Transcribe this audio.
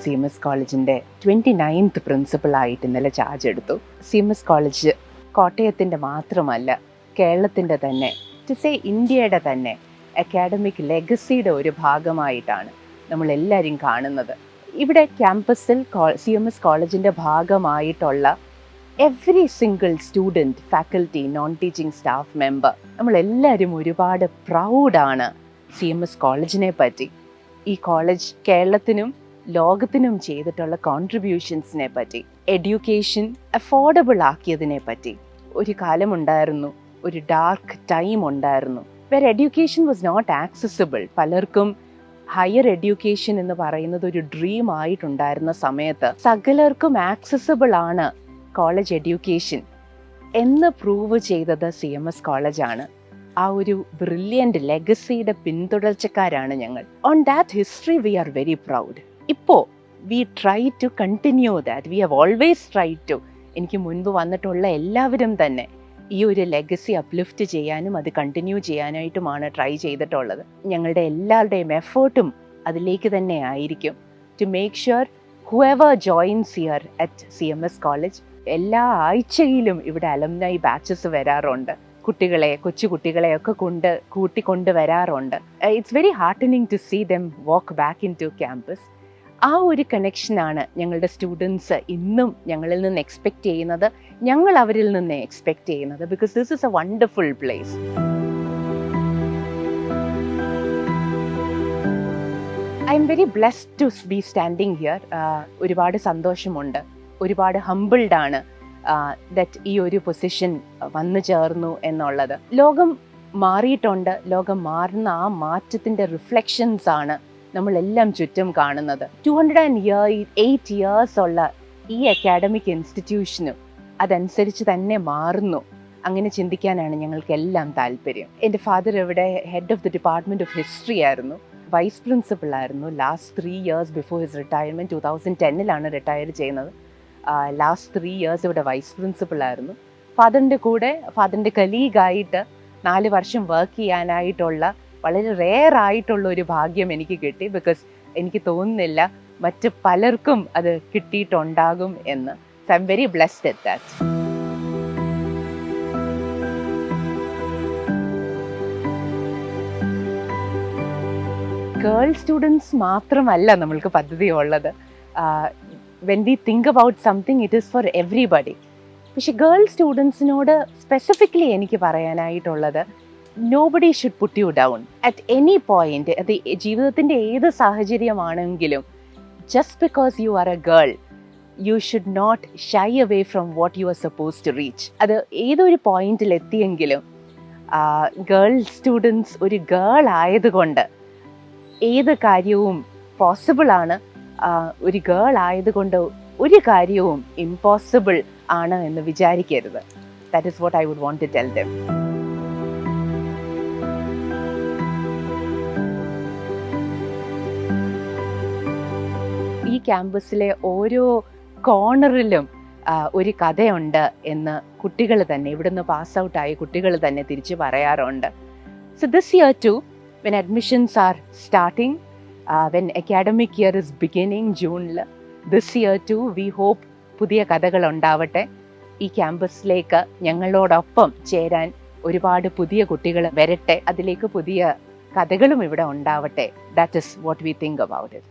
CMS കോളേജിൻ്റെ 29th പ്രിൻസിപ്പളായിട്ട് ഇന്നലെ charge എടുത്തു. CMS കോളേജ് കോട്ടയത്തിൻ്റെ മാത്രമല്ല, കേരളത്തിൻ്റെ തന്നെ, ടു സേ ഇന്ത്യയുടെ തന്നെ അക്കാഡമിക് ലെഗസിയുടെ ഒരു ഭാഗമായിട്ടാണ് നമ്മളെല്ലാവരും കാണുന്നത്. ഇവിടെ ക്യാമ്പസിൽ CMS കോളേജിൻ്റെ ഭാഗമായിട്ടുള്ള every single student, faculty, non teaching staff member, നമ്മളെല്ലാവരും ഒരുപാട് പ്രൗഡാണ് CMS കോളേജിനെ പറ്റി. ഈ കോളേജ് കേരളത്തിനും ലോകത്തിനും ചെയ്തിട്ടുള്ള കോൺട്രിബ്യൂഷൻസിനെ പറ്റി, എഡ്യൂക്കേഷൻ അഫോർഡബിൾ ആക്കിയതിനെ പറ്റി. ഒരു കാലമുണ്ടായിരുന്നു, ഒരു ഡാർക്ക് ടൈം ഉണ്ടായിരുന്നു, where education was not accessible. പലർക്കും ഹയർ എഡ്യൂക്കേഷൻ എന്ന് പറയുന്നത് ഒരു ഡ്രീം ആയിട്ടുണ്ടായിരുന്ന സമയത്ത് സകലർക്കും ആക്സസിബിൾ ആണ് കോളേജ് എഡ്യൂക്കേഷൻ എന്ന് പ്രൂവ് ചെയ്തത് CMS കോളേജാണ്. ആ ഒരു ബ്രില്യൻ്റ് ലെഗസിയുടെ പിന്തുടർച്ചക്കാരാണ് ഞങ്ങൾ. On that history we are very proud. ഇപ്പോൾ we try to continue that. We have always try to. എനിക്ക് മുൻപ് വന്നിട്ടുള്ള എല്ലാവരും തന്നെ ഈ ഒരു ലെഗസി അപ്ലിഫ്റ്റ് ചെയ്യാനും അത് കണ്ടിന്യൂ ചെയ്യാനായിട്ടുമാണ് ട്രൈ ചെയ്തിട്ടുള്ളത്. ഞങ്ങളുടെ എല്ലാവരുടെയും എഫേർട്ടും അതിലേക്ക് തന്നെ ആയിരിക്കും to make sure whoever joins here at CMS college. എല്ലാ ആഴ്ചയിലും ഇവിടെ അലുംനി ബാച്ചസ് വരാറുണ്ട്. കൊച്ചു കുട്ടികളെയൊക്കെ കൂട്ടിക്കൊണ്ട് വരാറുണ്ട്. It's very heartening to see them walk back into campus. ആ ഒരു കണക്ഷനാണ് ഞങ്ങളുടെ സ്റ്റുഡൻസ് ഇന്നും ഞങ്ങളിൽ നിന്ന് എക്സ്പെക്റ്റ് ചെയ്യുന്നത്, ഞങ്ങൾ അവരിൽ നിന്ന് എക്സ്പെക്റ്റ് ചെയ്യുന്നത്. Because this is a wonderful place. I'm very blessed to be standing here. ഒരുപാട് സന്തോഷമുണ്ട്, ഒരുപാട് ഹംബിൾഡാണ് ദറ്റ് ഈ ഒരു പൊസിഷൻ വന്നു ചേർന്നു എന്നുള്ളത്. ലോകം മാറിയിട്ടുണ്ട്. ലോകം മാറുന്ന ആ മാറ്റത്തിൻ്റെ റിഫ്ലക്ഷൻസ് ആണ് നമ്മളെല്ലാം ചുറ്റും കാണുന്നത്. 208 years ഉള്ള ഈ അക്കാഡമിക് ഇൻസ്റ്റിറ്റ്യൂഷനും അതനുസരിച്ച് തന്നെ മാറുന്നു. അങ്ങനെ ചിന്തിക്കാനാണ് ഞങ്ങൾക്കെല്ലാം താല്പര്യം. എൻ്റെ ഫാദർ ഇവിടെ head of the department of history ആയിരുന്നു, വൈസ് പ്രിൻസിപ്പൾ ആയിരുന്നു. Last 3 years before his retirement 2010 retire ചെയ്യുന്നത്. ലാസ്റ്റ് 3 years ഇവിടെ വൈസ് പ്രിൻസിപ്പളായിരുന്നു. ഫാദറിൻ്റെ കൂടെ ഫാദറിൻ്റെ കലീഗായിട്ട് 4 വർഷം വർക്ക് ചെയ്യാനായിട്ടുള്ള വളരെ റെയർ ആയിട്ടുള്ള ഒരു ഭാഗ്യം എനിക്ക് കിട്ടി. ബിക്കോസ് എനിക്ക് തോന്നുന്നില്ല മറ്റ് പലർക്കും അത് കിട്ടിയിട്ടുണ്ടാകും എന്ന്. So I M very blessed at that. Girl students മാത്രമല്ല നമ്മൾക്ക് പദ്ധതി ഉള്ളത്. when we think about something, it is for everybody. പക്ഷെ ഗേൾ സ്റ്റുഡൻസിനോട് സ്പെസിഫിക്കലി എനിക്ക് പറയാനായിട്ടുള്ളത്, nobody should put you down at any point. അത് ജീവിതത്തിൻ്റെ ഏത് സാഹചര്യമാണെങ്കിലും, just because you are a girl, you should not shy away from what you are suppose to reach. അത് ഏതൊരു പോയിന്റിൽ എത്തിയെങ്കിലും ഗേൾ സ്റ്റുഡൻസ് ഒരു ഗേൾ ആയതുകൊണ്ട് ഏത് കാര്യവും പോസിബിളാണ്. ഒരു ഗേൾ ആയതുകൊണ്ട് ഒരു കാര്യവും ഇമ്പോസിബിൾ ആണ് എന്ന് വിചാരിക്കരുത്. That is what I would want to tell them. ഈ ക്യാമ്പസിലെ ഓരോ കോർണറിലും ഒരു കഥയുണ്ട് എന്ന് കുട്ടികൾ തന്നെ, ഇവിടുന്ന് പാസ് ഔട്ടായ കുട്ടികൾ തന്നെ തിരിച്ചു പറയാറുണ്ട്. So this year too, when admissions are starting, when academic year is beginning ജൂണിൽ, this year too we hope പുതിയ കഥകൾ ഉണ്ടാവട്ടെ. ഈ ക്യാമ്പസിലേക്ക് ഞങ്ങളോടൊപ്പം ചേരാൻ ഒരുപാട് പുതിയ കുട്ടികൾ വരട്ടെ. അതിലേക്ക് പുതിയ കഥകളും ഇവിടെ ഉണ്ടാവട്ടെ. That is what we think about it.